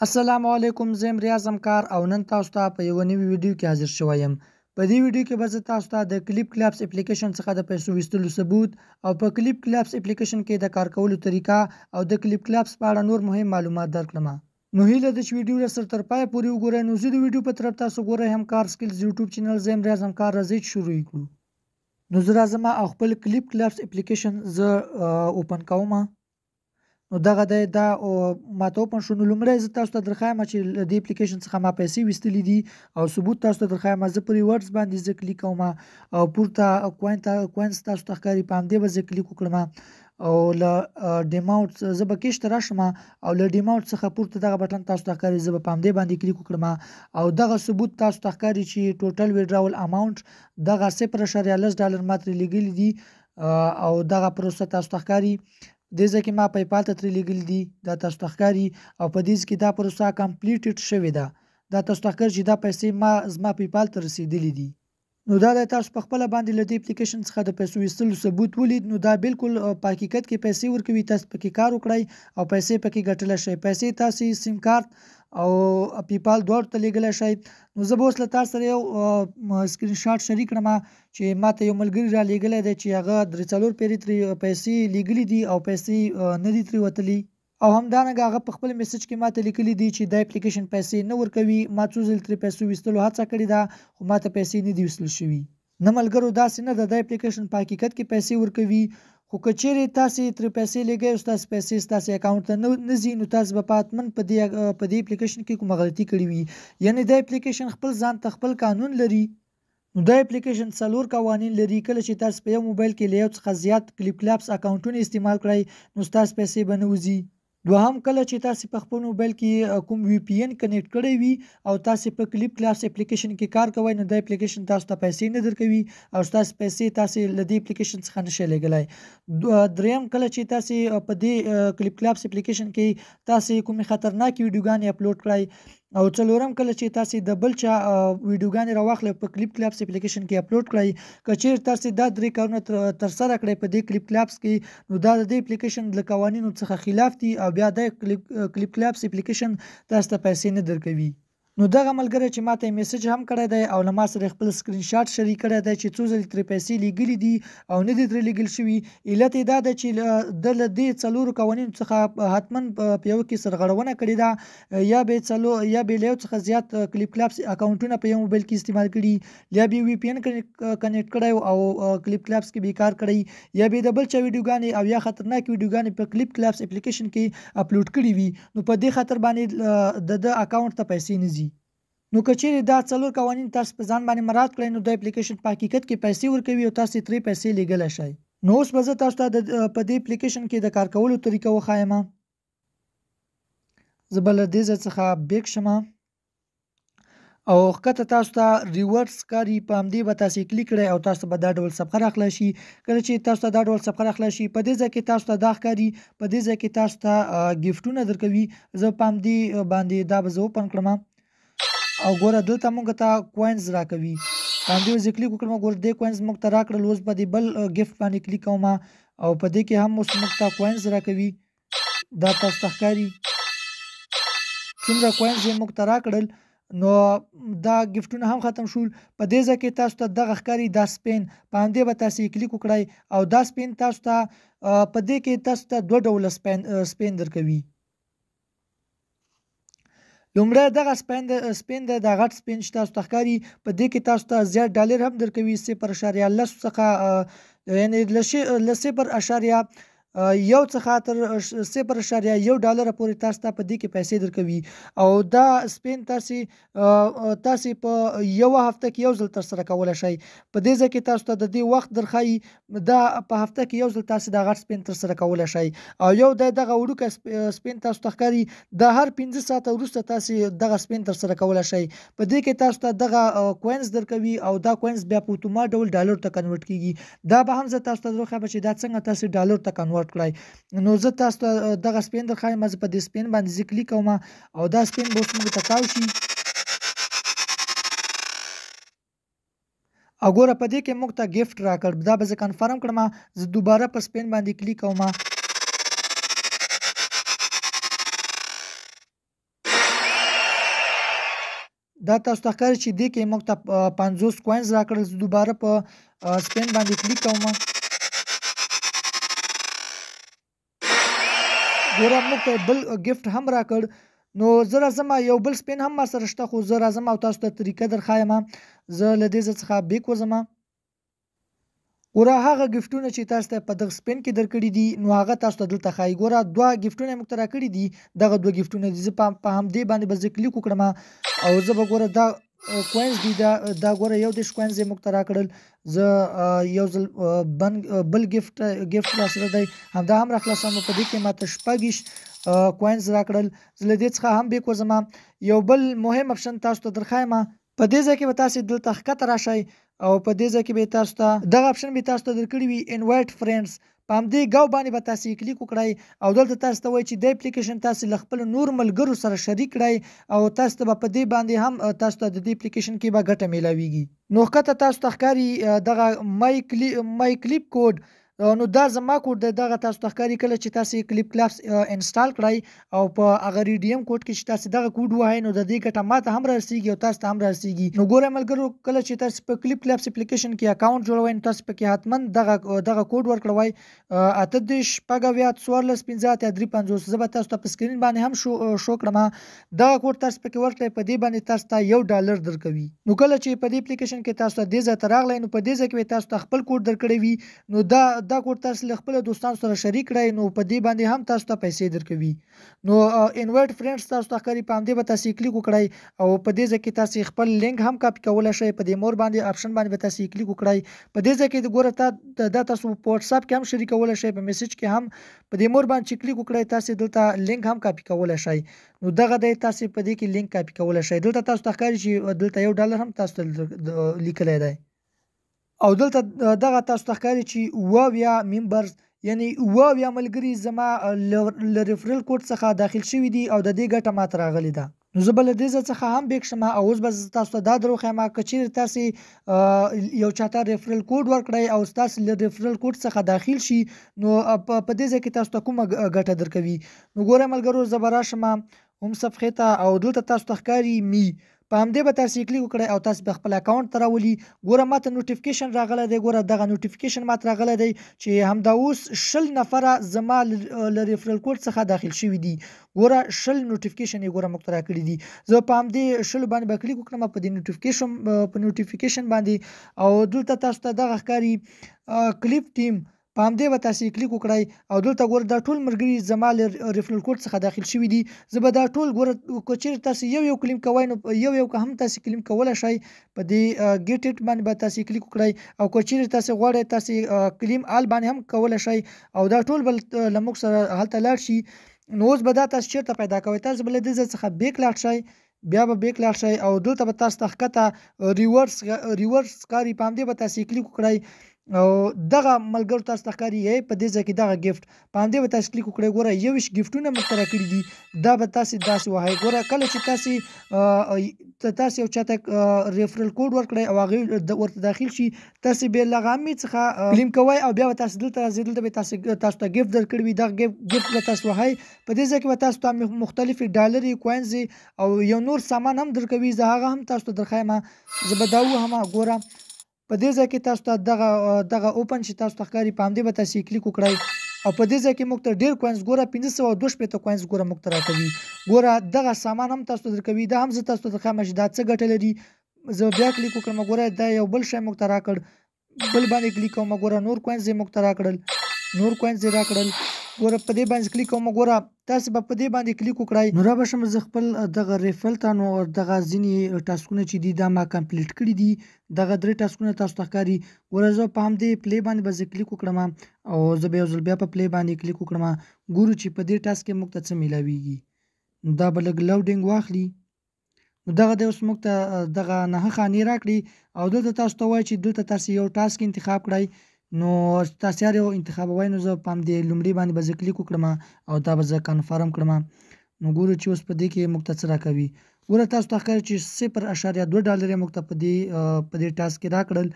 السلام علیکم، زه یم ریاض همکار او نن تاسو ته په یوه نوي ویډیو کې حاضر شوی یم. په دې ویډیو کې به زه تاسو ته د کلیپ کلابس اپلیکیشن څخه د پیسو ویستلو ثبوت او په کلیپ کلابس اپلیکیشن کې د کار کولو طریقه او د کلیپ کلابس په اړه نور مهم معلومات درکړم. نو هیله ده چې ویډیو سره تر پایه پورې وګورئ. نو زه د ویډیو په طرف تاسو ګورئ همکار سکلز یوټیوب چینل، زه یم ریاض همکار. راځئ چې شروع کړو. نو زه راځم او خپل کلیپ کلابس اپلیکیشن زه اوپن کوم. نو دغه دی دا ماته اوپن شو. نو لومړی زه تاسو ته درښایم چې له دې اپلیکیشن څخه ما پیسې ویستلي دي او ثبوت تاسو ته درښایم. زه پر ریورډز باندې زه کلیک کوم او پورته کوینز تاسو ته ښکاري، په همدې به زه کلیک وکړم او له ډیماوټ زه به کېش ته راشم او له ډیماوټ څخه پورته دغه بټن تاسو ته ښکاري، زه به په همدې باندې کلیک وکړم او دغه ثبوت تاسو ته ښکاري چې ټوټل ویډراول اماونټ دغه $0.10 ما ترې لیږلي دي او دغه پروسه تاسو ته ښکاري. دې ځای کې ما پیپال ته ترې لیږلي دي، دا تاسو ته ښکاري او په دې کې دا پروسه کمپلیټډ شوې ده. دا تاسو ته ښکاري چې دا پیسې زما پیپال ته رسیدلي دي. نو دا تاسو په خپله باندې له دې اپلیکیشن څخه د پیسو ویستلو ثبوت ولید. نو دا بالکل په حقیقت کې پیسې ورکوي. تاسو پکې کار وکړئ او پیسې پکې ګټلی شئ. پیسې تاسې سیم کارت او پیپال دواړو ته لیږلی شئ. نو زه به اوس له تاسو سره یو سکرین شاټ شریک کړم چې ماته یو ملګري را لیږلی دی چې هغه 3-4 پیرې ترې پیسې لیږلي دي او پیسې نه دي ترې وتلي او همدارنګه هغه په خپل میسج کې ماته لیکلي دي چې دا اپلیکیشن پیسې نه ورکوي. ما څو ځل ترې پیسو ویستلو هڅه کړې ده خو ماته پیسې نه دي ویستل شوي. نه ملګرو، داسې نه ده. دا اپلیکیشن په حقیقت کې پیسې ورکوي، خو که چیرې تاسې ترې پیسې لیږئ او ستاسې پیسې ستاسې اکاونټ ته نه ځي نو تاسې به په حتمن په دې اپلیکیشن کې کومه غلطي کړې وي. یعنې دا اپلیکیشن خپل ځان ته خپل قانون لري. نو دا اپلیکیشن 4 قوانین لري. کله چې تاسو په یو موبایل کې له یو څخه زیات کلیپ کلابس اکاونټونه استعمال کړئ نو ستاسو پیسې به نه وځي. دوهم، کله چې تاسو په خپل موبایل کې کوم وی پی ان کنیکټ کړی وي او تاسو په کلیپ کلاس اپلیکیشن کې کار کوئ نو د اپلیکیشن تاسو ته پیسې نه درکوي او تاسو پیسې تاسو له دې اپلیکیشن څخه نشئ لیږلی. دریم، کله چې تاسو په دې کلیپ کلاس اپلیکیشن کې تاسو کومې خطرناکې ویډیوګانې اپلوډ کړئ او څلورم، کله چې تاسو د بل چا ویډیوګانې راواخلئ په کلیپ کلاپس اپلیکیشن کې اپلوډ کړئ. که چیرې تاسو دا 3 کارونه ترسره کړئ په دې کلیپ کلاپس کې نو دا د دې اپلیکیشن له قوانینو څخه خلاف دي او بیا د کلیپ کلاپس اپلیکیشن تاسو ته پیسې نه درکوي. نو دغه ملګری چې ماته میسج هم کړی دی او له ما سره خپل سکرین شاټ شریک کړی دی چې څو ځلې ترې پیسې لیږلي دي او نه دي ترې لیږل شوي. علت یې دا ده چې د له دې 4 قوانینو څخه حتمن په یو کې سرغړونه کړې ده، یا به له یو څخه زیات کلیپ کلاپس اکاونټونه په یو موبایل کې استعمال کړي، یا به وی پی ان کنیکټ کړی او کلیپ کلاپس کې به کار کړی، یا به د بل چا ویډیوګانې او یا خطرناک ویډیوګانې په کلیپ کلاپس اپلیکیشن کې اپلوډ کړي وي. نو په دې خاطر باندې د اکاونټ ته پیسې نه ځي. نو که چیرې دا 4 قوانین تاسو په ځان باندې مراعات کړئ نو د اپلیکیشن په حقیقت کې پیسې ورکوي او تاسو ترې پیسې لیږلی شئ. نو اوس به زه تاسو ته په دې اپلیکیشن کې د کار کولو طریقه وښایم. زه به له دې ځای څخه بیک شم او ښکته تاسو ته ریورډز ښکاري، په همدې به تاسو کلیک کړئ او تاسو به دا ډول صفحه راخلی شي. کله چې تاسو ته دا ډول صفحه راخلی شي په دې ځای کې تاسو ته دا ښکاري، په دې ځای کې تاسو ته ګفټونه درکوي. زه په همدې باندې دا به زه اوپن کړم او ګوره دلته موږ ته کوینز راکوي. باندې زه کلیک وکړم، ګوره دې کوینز موږ ته راکړل. اوس به دې بل ګفټ باندې کلیک کوم او په دې کې هم اوس موږ ته کوینز راکوي. دا تاسو ته ښکاري څومره کوینز یې موږ ته راکړل. نو دا ګفټونه هم ختم شول. په دې ځای کې تاسو ته دغه ښکاري دا سپین، په همدې به تاسو کلیک وکړئ او دا سپین تاسو ته په دې کې تاسو ته 2 ډوله سپین درکوي. لومړی دغه سپین د غټ سپین چې تاسو ته ښکاري په دې کې تاسو ته زیات ډالر هم درکوي. 0.10 څخه یعنې له 0.1 څخه تر 0.1 پورې تاسو ته په دې کې پیسې درکوي او دا سپین تاسو په یو هفته کې یو ځل ترسره کولی شئ. په دې ځای کې تاسو ته د دې وخت درښایي، دا په هفته کې یو ځل تاسو دا غټ سپین ترسره کولی شئ او یو دغه وړوکی سپین تاسو ته ښکاري دا هر 15 ساعته وروسته تاسو دغه سپین ترسره کولی شئ. په دې کې تاسو ته دغه کوینز درکوي او دا کوینز بیا په اتومات ډول ډالر ته کنورټ کیږي. دا به هم زه تاسو ته درښایم چې دا څنګه تاسو ډالر ته کنورټ کړئ. نو زه تاسو ته دغه سپین درښایم. زه په دې سپین باندې زه کلیک کوم او دا سپین به اوس موږ ته تاو شي او ګوره په دې کې موږ ته ګفټ راکړ. دا به زه کنفرم کړم. زه دوباره په سپین باندې کلیک کوم دا تاسو ته ښکاري چې دې کې موږ ته 50 کوینز راکړل. زه دوباره په سپین باندې کلیک کوم. ګوره موږ ته بل ګفټ هم راکړ. نو زه راځم یو بل سپین هم ما سره شته، خو زه راځم او تاسو ته طریقه درښایم. زه له دې ځای څخه بیک وځم. ګوره هغه ګفټونه چې تاسو ته په دغه سپین کې درکړي دي نو هغه تاسو ته دلته ښایي. ګوره 2 ګفټونه موږ ته راکړي دي، دغه 2 ګفټونه دي. زه په همدې باندې به زه کلیک وکړم او زه به ګوره دا کوینز دي، دا ګوره 21 کوینز یې موږ ته راکړل. زه یو ځل بل ګفټ راسره دی همدا هم راخلاصوم. په دې کې ماته 26 کوینز راکړل. زه له دې څخه هم بیک وځم. یو بل مهم اپشن تاسو ته درښایم. په دې ځای کې به تاسو دلته ښکته راشئ او په دې ځای کې به تاسو ته دغه اپشن به تاسو ته درکړي وي انوایټ فرینډز. په همدې ګو باندې به تاسو کلیک وکړئ او دلته تاسو ته وایي چې د اپلیکیشن تاسو له خپل نور ملګرو سره شریک کړئ او تاسو ته په دې باندې هم تاسو ته د دې اپلیکیشن کې به ګټه میلاویږي. نو ښکته تاسو ته ښکاري دغه مای کلیپ کوډ. نو دا زما کوډ دی، دغه تاسو ته ښکاري کله چې تاسو کلیپ کلاپس انسټال کړئ او په هغه ریډیم کوډ کې چې تاسو دغه کوډ ووایئ نو د دې ګټه ماته هم رارسیږي او تاسو ته هم رارسیږي. نو ګوره ملګرو کله چې تاسو په کلیپ کلاپس اپلیکیشن کې اکاونټ جوړوئ نو تاسو پکې حتما دغه کوډ ورکړئ 8814158350. زه به تاسو ته په سکرین باندې هم شو کړم. دغه کوډ تاسو پکې ورکړئ، په دې باندې تاسو ته $1 درکوي. نو کله چې په دې اپلیکیشن کې تاسو ته دې ځای ته راغلی نو په دې ځای کې تاسو ته خپل کوډ درکړی وي نو دا کوډ تاسو له خپل دوستانو سره شریک کړئ نو په دې باندې هم تاسو ته پیسې درکوي. نو انوایټ فرینډز تاسو ته ښکاري، په همدې به تاسو کلیک وکړئ او په دې ځای کې تاسو خپل لینک هم کاپي کولی شئ. په دې مور باندې آپشن باندې به تاسو کلیک وکړئ. په دې ځای کې ګوره دا تاسو په واتساپ کې هم شریکولی شئ، په میسج کې هم. په دې مور باندې چې کلیک وکړئ تاسو دلته لینک هم کاپي کولی شئ. نو دغه دی تاسو په دې کې لینک کاپي کولی شئ. دلته تاسو ته ښکاري چې دلته $1 هم تاسو ته لیکلی دی او دلته دغه تاسو ته ښکاري چې 28 ممبرز یعنی 28 ملګري زما له ریفرل کوډ څخه داخل شوي دي او د دې ګټه ماته راغلې ده. نو زه به له دې ځای څخه هم بیک شم او اوس به تاسو ته دا دروښیم که چیرې تاسې یو چاته ریفرل کوډ ورکړئ او ستاسو له ریفرل کوډ څخه داخل شي نو په دې ځای کې تاسو ته کومه ګټه درکوي. نو ګوره ملګرو زه به راشم هم صفحې ته او دلته تاسو ته ښکاري می. په همدې به تاسو کلیک وکړئ او تاسو به خپل اکاونټ ته راولي. ګوره ماته نوټیفیکیشن راغلی دی، ګوره دغه نوټیفیکیشن ماته راغلی دی چې همدا اوس 20 نفره زما له ریفرل کوډ څخه داخل شوي دي. ګوره 20 نوټیفیکیشن یې ګوره موږ ته راکړي دي. زه په همدې 20 باندې به کلیک وکړم په دې نوټیفیکیشن باندې او دلته تاسو ته دغه ښکاري کلیپ ټیم. په همدې به تاسو کلیک وکړئ او دلته ګوره دا ټول ملګري زما له ریفرل کوډ څخه داخل شوي دي. زه به دا ټول ګوره که چیرې تاسو یو کلیم کوئ نو یو که هم تاسو کلیم کولی شئ. په دې ګیټ اټ باندې به تاسو کلیک وکړئ او که چیرې تاسو غواړئ تاسو کلیم آل باندې هم کولی شئ او دا ټول به له موږ سره هلته لاړ شي. نو اوس به دا تاسو چیرته پیدا کوئ؟ تاسو به له دې ځای څخه بیک لاړ شئ، بیا به بیک لاړ شئ او دلته به تاسو ته ښکته ریورس ښکاري، په همدې به تاسو کلیک وکړئ او دغه ملګرو تاسو ته ښکاري په دې ځای کې دغه ګفټ په همدې به تاسو کلیک وکړئ. ګوره 21 ګفټونه موږ ته راکړي دي، دا به تاسو داسې وهئ. ګوره کله چې تاسو یو چاته ریفرل کوډ ورکړئ او هغه ورته داخل شي تاسو به له هغه امید څخه کلیم کوئ او بیا به تاسو دلته راځئ، دلته به تاسو ته ګفټ درکړي وي، دغه ګفټ به تاسو وهئ. په دې ځای کې به تاسو ته مختلفې ډالرې کوینز او یو نور سامان هم درکوي، زه هغه هم تاسو ته درښایم. زه به دا ووهم. ګوره په دې ځای کې تاسو ته دغه اوپن چې تاسو ته ښکاري په همدې به تاسو کلیک وکړئ او په دې ځای کې موږ ته ډېر کوینز ګوره 562 کوینز ګوره موږ ته راکوي. ګوره دغه سامان هم تاسو ته درکوي، دا هم زه تاسو ته درښایم چې دا څه ګټه لري. زه بیا کلیک وکړم، ګوره دا یو بل شی موږ ته راکړ، بل باندې کلیک کوم، ګوره نور کوینز یې موږ ته راکړل، ګوره په دې باندې کلیک کوم. ګوره تاسو به په دې باندې کلیک وکړئ نو را به شم زه خپل دغه ریفل ته. نو دغه ځینې ټاسکونه چې دي دا ما کمپلیټ کړي دي، دغه 3 ټاسکونه تاسو ته ښکاري. ګوره زه په همدې پلی باندې به زه کلیک وکړم او زه به یو ځل بیا په پلی باندې کلیک وکړم. ګورو چې په دې ټاسک کې موږ ته څه میلاویږي. دا به لږ لاوډینګ واخلي. نو دغه دی اوس موږ ته دغه 9 خانې راکړي او دلته تاسو ته وایي چې دلته تاسو یو ټاسک انتخاب کړئ. نو تاسو هر یو انتخابوئ نو زه په همدې لومړي باندې به زه کلیک وکړم او دا به زه کنفرم کړم. نو ګورو چې اوس په دې کې موږ ته څه راکوي. ګوره تاسو ته ښکاري چې $0.2 موږ ته په دې ټاسک کې راکړل.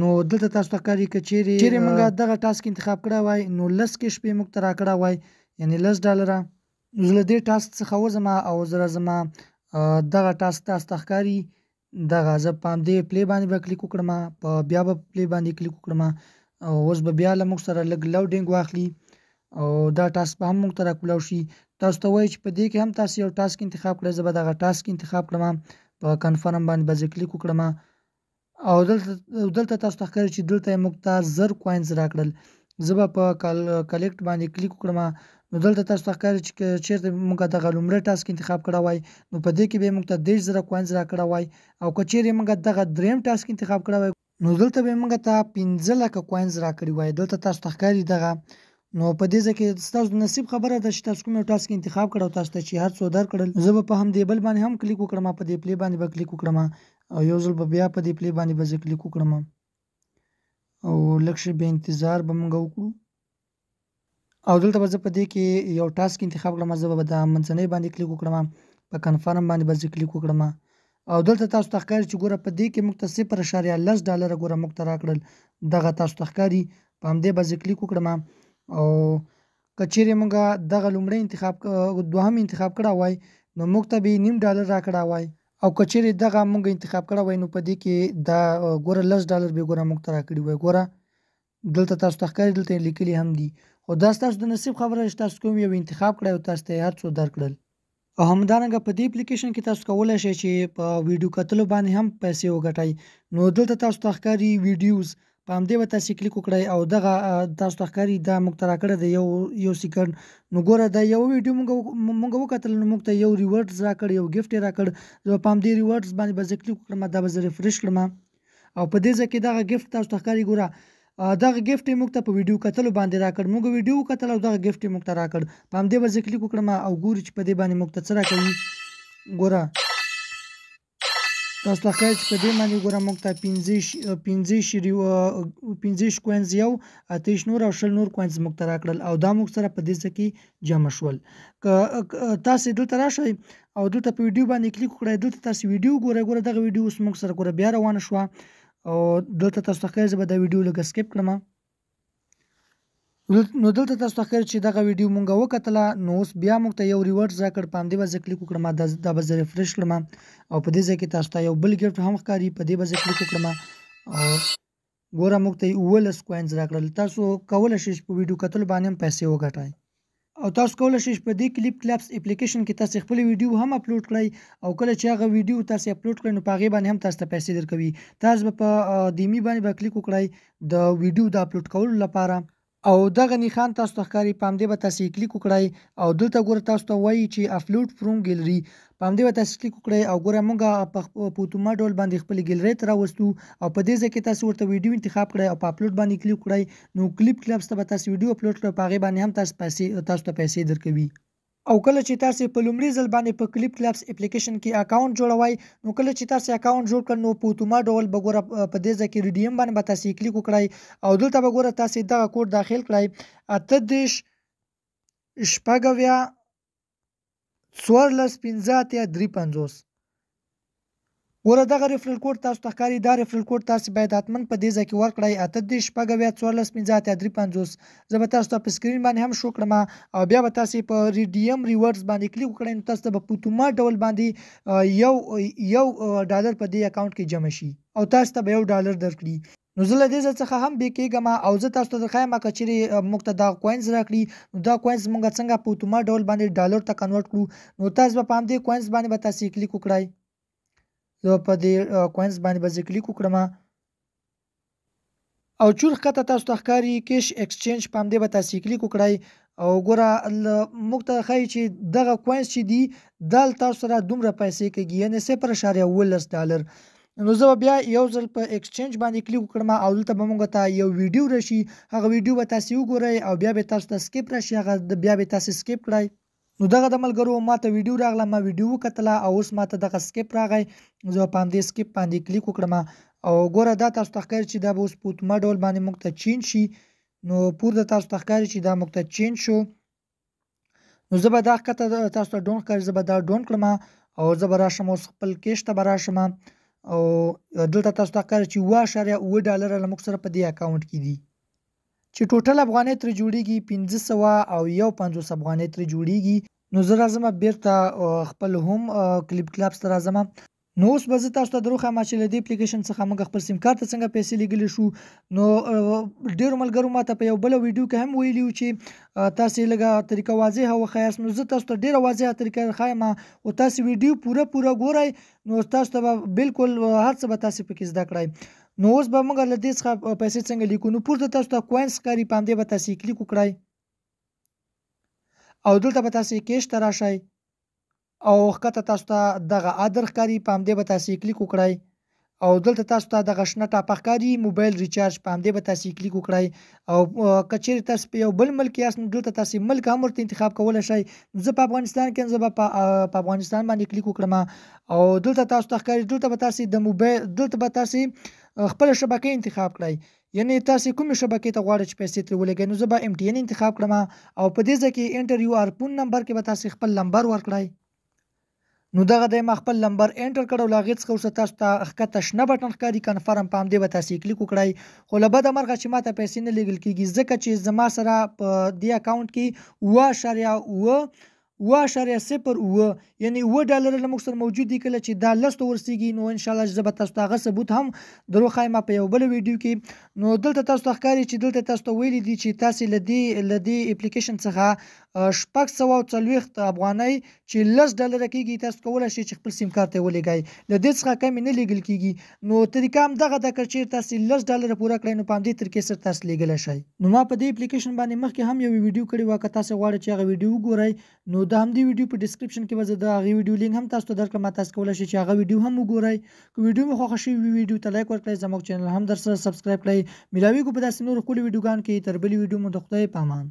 نو دلته تاسو ته ښکاري که چیرې موږ دغه ټاسک انتخاب کړی وای نو 10 کې شپې موږ ته راکړی وای یعنې $10. نو زه له دې ټاسک څخه وځم او زه راځم دغه ټاسک تاسو ته ښکاري دغه زه په همدې پلی باندې به کلیک وکړم بیا به پلی باندې کلیک وکړم او اوس به بیا له موږ سره لږ لوډینګ واخلي او دا ټاسک به هم موږ ته راکولاو شي. تاسو ته وایي چې په دې کې هم تاسو یو ټاسک انتخاب کړئ. زه به دغه ټاسک انتخاب کړم په کنفرم باندې به زه کلیک وکړم او دلته تاسو ته ښکاري چې دلته یې موږ ته 1000 کوینز راکړل. زه به په کلیکټ باندې کلیک وکړم نو دلته تاسو ته ښکاري چې چیرته موږ دغه لومړی ټاسک انتخاب کړی وای نو په دې کې به موږ ته 10000 کوینز راکړی وای او که چیرې موږ دغه دریم ټاسک انتخاب کړی وای نو دلته به موږ ته 15 لکه کوینز راکړي وای. دلته تاسو ته ښکاري دغه نو په دې ځکه ستاسو د نصیب خبره ده چې تاسو کوم یو ټاسک انتخاب کړو تاسو ته چې هر څو درکړل. زه به په همدې بل باندې هم کلیک وکړم په دې پلی باندې به کلیک وکړم او یو ځل به بیا په دې پلی باندې به زه کلیک وکړم او لږ شی به انتظار به موږ وکړو او دلته به زه په دې کې یو ټاسک انتخاب کړم. زه به د منځنۍ باندې کلیک وکړم په کنفرم باندې به زه کلیک وکړم او دلته تاسو ته ښکاري چې ګوره په دې کې موږ ته 0.10 ګوره موږ ته راکړل. دغه تاسو ته ښکاري په همدې به زه کلیک وکړم او که چیرې موږ دغه لومړی دوهم انتخاب کړی وای نو موږ ته به $0.5 راکړی وای او که چیرې دغه موږ انتخاب کړی وای نو په دې کې دا ګوره $10 به ګوره موږ ته راکړي وای. ګوره دلته تاسو ته ښکاري دلته لیکلي هم دي خو دا ستاسو د نصیب خبره چې تاسو کوم یو انتخاب کړی او تاسو ته هر څو درکړل. او همدارنګه په دې اپلیکیشن کې تاسو کولی شئ چې په ویډیو کتلو باندې هم پیسې وګټئ. نو دلته تاسو ته ښکاري ویډیوز په همدې به تاسو کلیک وکړئ او دغه تاسو ته ښکاري دا موږ ته راکړی دی یو سیکنډ. نو ګوره دا یو ویډیو موږ وکتل نو موږ ته یو ریورډز راکړ یو ګفټ یې راکړ. زه په همدې ریورډز باندې به زه کلیک وکړم دا به زه ریفرش کړم او په دې ځای کې دغه ګفټ تاسو ته ښکاري ګوره دغه ګفټ یې موږ ته په ویډیو کتلو باندې راکړ. موږ ویډیو وکتل او دغه ګفټ یې موږ ته راکړ. په همدې به زه کلیک وکړم او ګورو چې په دې باندې موږ ته څه راکوي. ګوره تاسو ته ښکاري چې په دې باندې ګوره موږ ته 15 کوینز یو 28 نور او 20 نور کوینز موږ ته راکړل او دا موږ سره په دې ځای کې جمع شول. که تاسو دلته راشئ او دلته په ویډیو باندې کلیک وکړئ دلته تاسو ویډیو ګورئ. ګوره دغه ویډیو اوس موږ سره ګوره بیا روانه شوه او دلته تاسو ته ښکاري زه به دا ویډیو لږ سکیپ کړم. نو دلته تاسو ته ښکاري چې دغه ویډیو مونږ وکتله نو اوس بیا موږ ته یو ریورډز راکړ. په همدې به زه کلیک وکړم دا به زه ریفرش کړم او په دې ځای کې تاسو ته یو بل ګفټ هم ښکاري. په دې به زه کلیک وکړم او ګوره موږ ته 19 کوینز راکړل. تاسو کولی شئ په ویډیو کتلو باندې هم پیسې وګټئ او تاسو کولی شئ په دې کلیپ کلپس اپلیکیشن کې تاسو خپل ویډیو هم اپلوډ کړئ او کله چې هغه ویډیو تاسو اپلوډ کړئ نو په هغې باندې هم تاسو ته پیسې درکوي. تاسو به په دیمي باندې به کلیک وکړئ د ویډیو د اپلوډ کولو لپاره او دغه نښان تاسو ته ښکاري. په همدې به تاسو کلیک وکړئ او دلته ګوره تاسو ته وایي چې اپلوډ فروم ګیلري. په همدې به تاسو کلیک وکړئ او ګوره موږ په اتومات ډول باندې خپلې ګیلرۍ ته راوستو او په دې ځای کې تاسو ورته ویډیو انتخاب کړئ او په اپلوډ باندې کلیک وکړئ نو کلیپ کلپس ته به تاسو ویډیو اپلوډ کړئ په هغې باندې هم تاسو ته پیسې درکوي. او کله چې تاسو په لومړي ځل باندې په کلیپ کلپس اپلیکیشن کې اکاونټ جوړوئ نو کله چې تاسو اکاونټ جوړ کړئ نو په اتومات ډول به ګوره په دې ځای کې ریډیم باندې به تاسو کلیک وکړئ او دلته به ګوره تاسو دغه کوډ داخل کړئ 38 شپږ 14 15 53. ګوره دغه ریفرل کوډ تاسو ته ښکاري. دا ریفرل کوډ تاسو باید حتما په دې ځای کې ورکړئ 38 شپږ 14 15 53. زه به تاسو ته په سکرین باندې هم شو کړم او بیا به تاسو په ریډیم ریورډز باندې کلیک وکړئ نو تاسو ته په اتومات ډول باندې یو ډالر په دې اکاونټ کې جمع شي او تاسو ته به $1 درکړي. نو زه له دې ځای څخه هم بې کېږم او زه تاسو ته درښایم که چیرې موږ ته دا کوینز راکړي نو دا کوینز موږ څنګه په اتومات ډول باندې ډالر ته کنورټ کړو. نو تاسو به په همدې کوینز باندې به تاسو کلیک وکړئ. زه په دې کوینز باندې به زه کلیک وکړم او چور ښکته تاسو ته ښکاري کیش ایکسچینج. په همدې به تاسو کلیک وکړئ او ګوره موږ ته ښایي چې دغه کوینز چې دي دا تاسو سره دومره پیسې کېږي یعنې $0.19. نو زه به بیا یو ځل په ایکسچینج باندې کلیک وکړم او دلته به موږ ته یو ویډیو راشي. هغه ویډیو به تاسو وګورئ او بیا به تاسو ته سکیپ راشي هغه بیا به تاسو سکیپ کړئ. نو دغه د ملګرو ماته ویډیو راغله ما ویډیو وکتله او اوس ماته دغه سکیپ راغی. زه په همدې سکیپ باندې کلیک وکړم او ګوره دا تاسو ته ښکاري چې دا به اوس په اتومات ډول باندې موږ ته چینج شي. نو پورته تاسو ته ښکاري چې دا موږ ته چینج شو. نو زه به دا ښکته تاسو ته ډون ښکاري زه به دا ډون کړم او زه به راشم اوس خپل کیش ته به راشم او دلته تاسو ته ښکاري چې $7.9 له موږ سره په دې اکاونټ کې دي چې ټوټل افغانۍ ترې جوړیږي 1551 افغانۍ ترې جوړیږي. نو زه راځم بیرته خپل هوم کلیپ کلابس ته راځم. نو اوس به زه تاسو ته دروغوایم چې له دې اپلیکیشن څخه موږ خپل سیم کارت ته څنګه پیسې لیږلی شو. نو ډېرو ملګرو ماته په یو بله ویډیو کې هم ویلي وو چې تاسې لږه طریقه واضحه وښایاست. نو زه تاسو ته ډېره واضحه طریقه ښایم او تاسې ویډیو پوره ګورئ نو تاسو ته به بالکل هر څه به تاسې پکې زده کړئ. نو اوس به موږ له دې څخه پیسې څنګه لیکو. نو پورته تاسو ته کوینس ښکاري، په همدې به تاسې کلیک وکړئ او دلته به تاسې کیش ته راشئ او ښکته تاسو ته دغه ادر ښکاري، په همدې به تاسې کلیک وکړئ او دلته تاسو ته دغه شنه ټاپه ښکاري موبایل ریچارج، په همدې به تاسې کلیک وکړئ او که چیرې تاسې په یو بل ملک یاست نو دلته تاسې ملک هم ورته انتخاب کولی شئ. زه په افغانستان کې یم، زه به په افغانستان باندې کلیک وکړم او دلته تاسو ته ښکاري دلته به تاسې د موبایل دلته به تاسې خپله شبکه انتخاب کړئ، یعنې تاسې کومې شبکې ته غواړئ چې پیسې ترې ولګئ. نو زه به MTN انتخاب کړم او په دې ځای کې انټر یو آر پون نمبر کې به تاسې خپل نمبر ورکړئ. نو دغه دی ما خپل نمبر انټر کړ او له هغې څخه وروسته تاسو ته ښکته شنه بټن ښکاري کنفرم، په همدې به تاسې کلیک وکړئ. خو له بده مرغه چې ماته پیسې نه لیږل کېږي ځکه چې زما سره په دې اکاونټ کې 7.0 یعنې $7 له موږ سره موجود دي. کله چې دا 10 ته ورسېږي نو انشاءالله زه به تاسو ته هغه ثبوت هم درو ښایم په یو بله ویډیو کې. نو دلته تاسو ته ښکاري چې دلته تاسو ته ویلي دي چې تاسې له دې اپلیکیشن څخه 640 افغانۍ چې $10 کېږي تاسو کولی شئ چې خپل سیم کارت ته یې ولېږئ. له دې څخه کمې نه لیږل کېږي. نو طریقه همدغه ده، که چیرې تاسې $10 پوره کړئ نو په همدې طریقې سره تاسې لیږلی شئ. نو ما په دې اپلیکیشن باندې مخکې هم یوه ویډیو کړې وه، که تاسې غواړئ چې هغه ویډیو وګورئ نو د همدې ویډیو په ډسکرپشن کې به زه د هغې ویډیو لینک هم تاسو ته درکړم، تاسو کولی شئ چې هغه ویډیو هم وګورئ. که ویډیو مو خوښه شوې وي ویډیو ته لایک ورکړئ، زموږ چینل هم درسره سبسکرایب کړئ. میلاویږو په داسې نورو ښکلو ویډیوګانو کې. تر بلې ویډیو مو د خدای په امان.